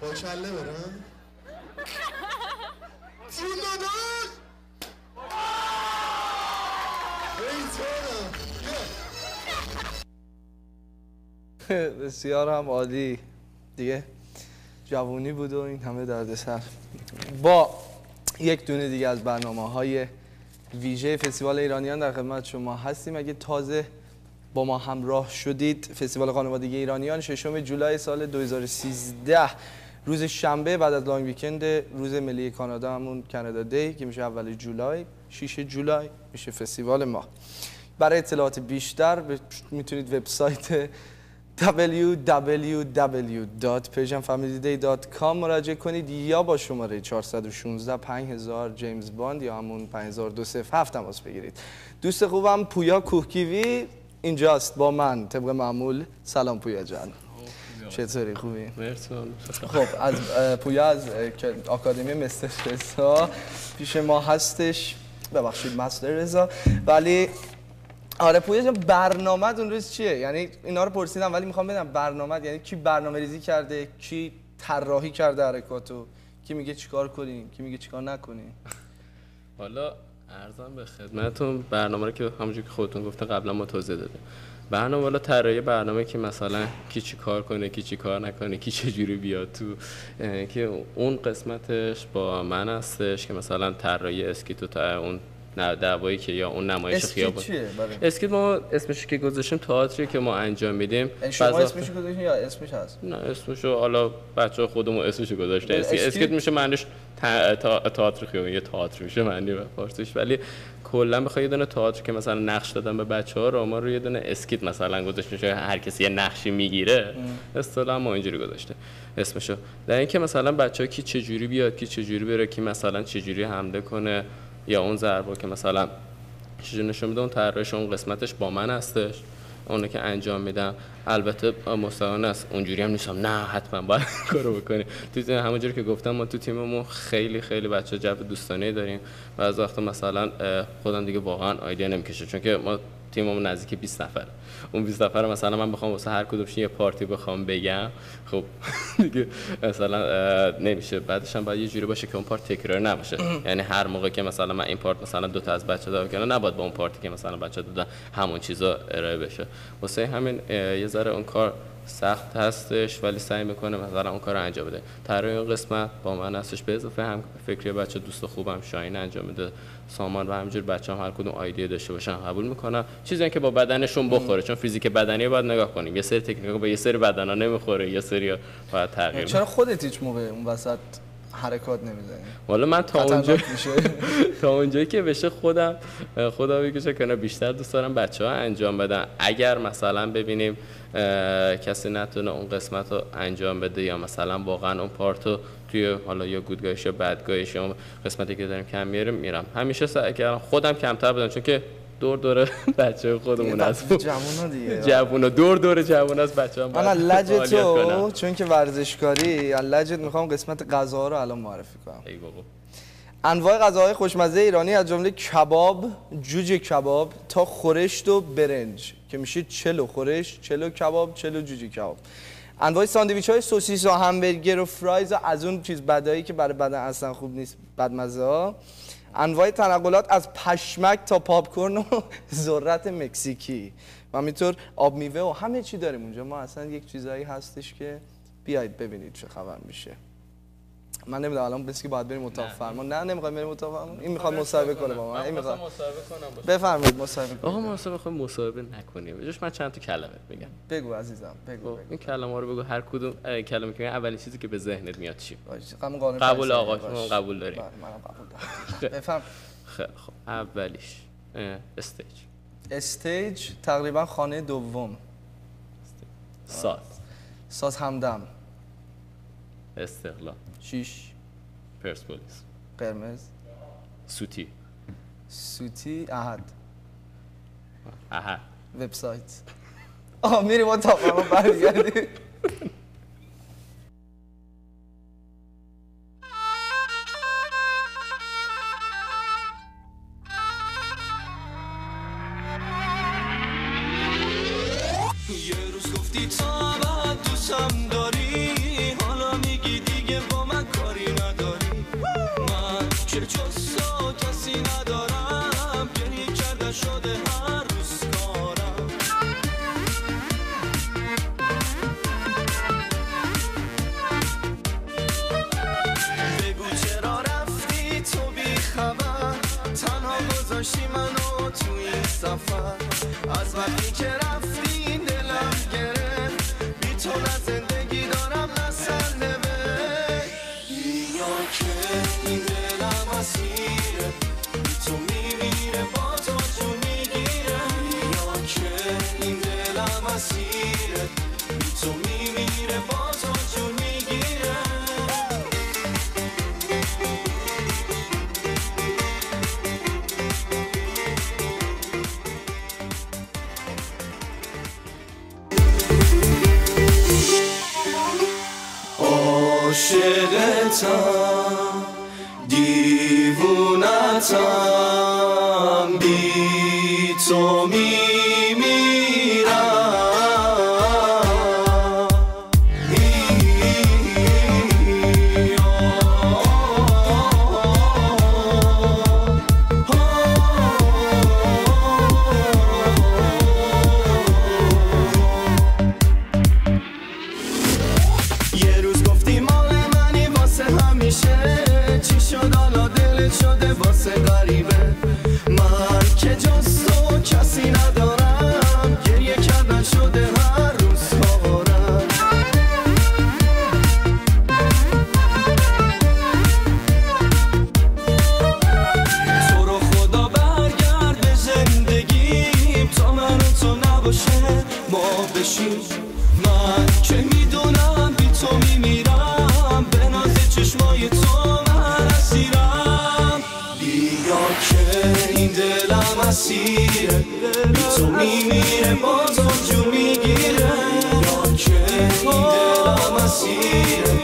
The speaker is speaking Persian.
باشه برم جون داداش بسیار هم عالی دیگه. جوونی بود و این همه دردسر. با یک دونه دیگه از برنامه‌های ویژه فستیوال ایرانیان در خدمت شما هستیم. اگه تازه با ما همراه شدید، فستیوال خانوادگی ایرانیان 6 جولای سال 2013 روز شنبه بعد از لانگ ویکند روز ملی کانادا، همون کانادا دی که میشه اول جولای، 6 جولای میشه فستیوال ما. برای اطلاعات بیشتر میتونید وبسایت www.persianfamilyday.com مراجعه کنید یا با شماره 416 5000 جیمز باند یا همون 5207 تماس بگیرید. دوست خوبم پویا کوهگیوی اینجاست با من طبق معمول. سلام پویا جان، چطوری؟ خوبی؟ مرسی. خب از پویا از آکادمی مستر رضا پیش ما هستش. ببخشید مستر رضا. ولی آره پویا جان، برنامه اون روز چیه؟ یعنی اینا رو پرسیدم ولی میخوام بدم برنامه یعنی کی برنامه ریزی کرده، کی طراحی کرده حرکاتو، کی میگه چیکار کنیم، کی میگه چیکار نکنیم؟ حالا عرضم به خدمتتون برنامه رو که همونجوری که خودتون گفته قبلا ما توضیح دادیم. برنامه والا طراحی برنامه که مثلا کی چی کار کنه، کی چی کار نکنه، کی چه جوری بیاد تو، که اون قسمتش با من هستش که مثلا طراحی اسکیتو تا اون دعوایی که یا اون نمایش خیابون. اسکیت ما اسمش که گذاشتیم تئاتری که ما انجام میدیم. شما اسمش گذاشتین یا اسمش هست؟ نه اسمشو حالا بچه‌ها خودمون اسمشو گذاشته. اسکیت میشه معنیش تئاتر خیابون، یه تئاتر میشه معنی به فارسیش. ولی کلا بخوای یه دونه تئاتر که مثلا نقش دادن به بچه‌ها رو ما رو یه دونه اسکیت مثلا گذاشتیم که هر کسی یه نقشی میگیره. اصطلاحا ما اینجوری گذاشته اسمشو. در اینکه مثلا بچه‌ها کی چه جوری بیاد، کی چه جوری بره، کی مثلا چه جوری حمله کنه یا اون ضربه که مثلا چیزی نشون میده، اون طراحیش اون قسمتش با من هستش. اونو که انجام میدم البته مستعان است، اونجوری هم نیستم نه حتما باید کارو بکنی. تو همونجوری که گفتم ما تو تیممون خیلی خیلی بچه جو دوستانه داریم و از وقت مثلا خودم دیگه واقعا آیدیا نمیکشه، چون که ما تیممون نزدیک 20 نفر. اون 20 نفر مثلا من بخوام واسه هر کدومش یه پارتی بخوام بگم، خب دیگه مثلا نمیشه. بعدش هم باید یه جوری باشه که اون پارت تکرار نباشه. یعنی هر موقع که مثلا من این پارت مثلا دو تا از بچه‌ها دادم کنه، نباید با اون پارتی که مثلا بچه‌ها دادن همون چیزا ارائه بشه. واسه همین یه ذره اون کار سخت هستش ولی سعی میکنه مثلا اون کارو انجام بده. طراحی اون قسمت با من هستش، به اضافه هم فکری بچه دوست خوبم شاهین انجام میده، سامان و همینجور بچه‌ها هر کدوم ایده داشته باشن قبول میکنم. چیزی که با بدنشون بخوره، چون فیزیک بدنی باید نگاه کنیم. یه سری تکنیکا با یه سری بدنا نمیخوره، یه سری باید تغییر. چرا خودت هیچ موقع اون وسط حرکات نمیزنی؟ والا من تا اونجایی که بشه خدا بگیشه کنه بیشتر دوست دارم بچه‌ها انجام بدن. اگر مثلا ببینیم کسی نتونه اون قسمت رو انجام بده یا مثلا واقعا اون پارتو توی حالا یا گودگایش یا بدگایش یا قسمتی که داریم کم میرم، همیشه سعی کردم خودم کمتر بدم، چون که دور بچه خودمون هست، جوونا دیگه، جوونا دور جوونا از بچه‌ها. من لجتو چون که ورزشکاری لجت میخوام قسمت غذا رو الان معرفی کنم. ای بابا. انواع غذاهای خوشمزه ایرانی از جمله کباب، جوجه کباب تا خورشت و برنج که میشه چلو خورشت، چلو کباب، چلو جوجه کباب. انواع ساندویچ‌های سوسیس و همبرگر و فرایز و از اون چیز بدایی که برای بدن اصلا خوب نیست، بدمزه‌ها. انواع تنقلات از پشمک تا پاپکورن و ذرت مکزیکی و همینطور آب میوه و همه چی داریم اونجا. ما اصلا یک چیزایی هستش که بیایید ببینید چه خبر میشه. من نمیدونم الان بس که باید بریم اتاق فرمان. نه نمیخوایم بریم اتاق فرمان. این میخواد مصاحبه کنه با من. این میخواد مصاحبه کنم. بفرمایید مصاحبه کنید. آقا ما اصلا بخوایم مصاحبه نکنیم. بجاش من چند تا کلمه میگم. بگو عزیزم بگو. این کلمه‌ها رو بگو، هر کدوم کلمه که اولین چیزی که به ذهنت میاد چی؟ قبول آقا شما قبول داریم. منم قبول دارم. بفهم. خیلی خب اولیش استیج تقریبا خانه دوم. ساز همدم. استقلال. 6 پرسپولیس. قرمز. سوتی احد. وبسایت. میریم اتاق فرمان برگردیم. یه روز گفتی تا بعد دوستم داری، حالا میگی دیگه با من کاری نداری. من که جز تو کسی ندارم، گریه کردن شده هر روز کارم. بگو چرا رفتی تو بی خبر، تنها گذاشتی منو تو این سفر. از وقتی که رفتی دلم گرفت، بی تو نه زندگی دارم نه سرنوشت. بیا که این دلم اسیره، بی تو میمیره با تو جون میگیره. بیا که این دلم اسیره، بی تو میمیره با تو جون میگیره. عاشقتم دیوونتم، بی تو میمیرم. یه روز گفتی مال منی واسه همیشه، چی شد حالا دلت شده واسه غریبه. من که جز تو کسی ندارم، گریه کردن شده هر روز کارم. تو رو خدا برگرد به زندگیم، تا من و تو نباشه ما بشیم. من که میدونم بی تو میمیرم، به ناز چشمای تو من اسیرم. بیا که این دلم اسیره، بی تو میمیره با تو جون میگیره. بیا که این دلم اسیره،